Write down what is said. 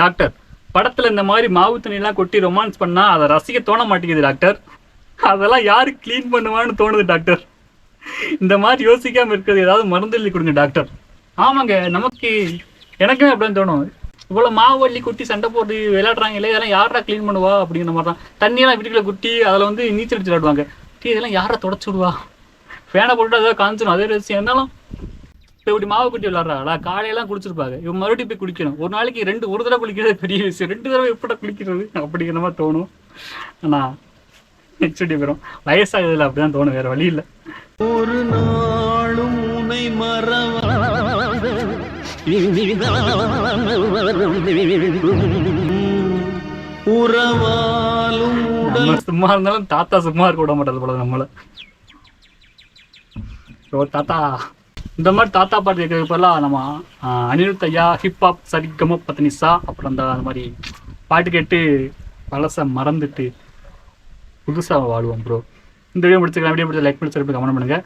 Doctor, படத்துல இந்த மாதிரி மாவு தண்ணியெல்லாம் கொட்டி ரொமான்ஸ் பண்ணா அதை ரசிக்க தோண மாட்டேங்குது டாக்டர். அதெல்லாம் யாரு கிளீன் பண்ணுவான்னு தோணுது டாக்டர். இந்த மாதிரி யோசிக்காம இருக்கிறது ஏதாவது மருந்து எழுதி கொடுங்க டாக்டர். ஆமாங்க, எனக்குமே அப்படிதான் தோணும். இவ்வளவு மாவு வள்ளி கொட்டி சண்டை போட்டு விளையாடுறாங்களே, இதெல்லாம் யாரா கிளீன் பண்ணுவா அப்படிங்கிற மாதிரி தான். தண்ணியெல்லாம் வீட்டுக்குள்ள கொட்டி அதில் வந்து நீச்சல் அடிச்சு விளையாடுவாங்க. இதெல்லாம் யாரா தொடச்சு விடுவா? ஃபேனை போட்டு அதாவது காமிச்சிடும். அதே ரசியம் இருந்தாலும் இப்போ இப்படி மாவு கொட்டி விளாட்றாங்களா, காலையெல்லாம் குளிச்சிருப்பாங்க, இவன் மறுபடியும் போய் குளிக்கணும். ஒரு நாளைக்கு ஒரு தடவை குளிக்கிறது பெரிய விஷயம். 2 தடவை எப்படா குளிக்கிறது அப்படிங்கிற மாதிரி தோணும். ஆனால் ஹெச்டி போயிடும். வயசாகுதுல அப்படிதான் தோணும், வேற வழி இல்லை. ஒரு நாளும் உனை உறவாலும் நம்ம சும்மா இருந்தாலும் தாத்தா சும்மா இருக்க விட மாட்டாது போல நம்மள. தாத்தா இந்த மாதிரி தாத்தா பாட்டு கேட்கறது போலாம். நம்ம அனிருத் ஐயா ஹிப்ஹாப் சரிகம பத்னிசா அப்புறம் அந்த மாதிரி பாட்டு கேட்டு பழச மறந்துட்டு புதுசாக வாழ்வோம் ப்ரோ. இந்த வீடியோ முடிச்சுக்கலாம். வீடியோ பிடிச்ச லைக் பண்ணி கமெண்ட் பண்ணுங்க.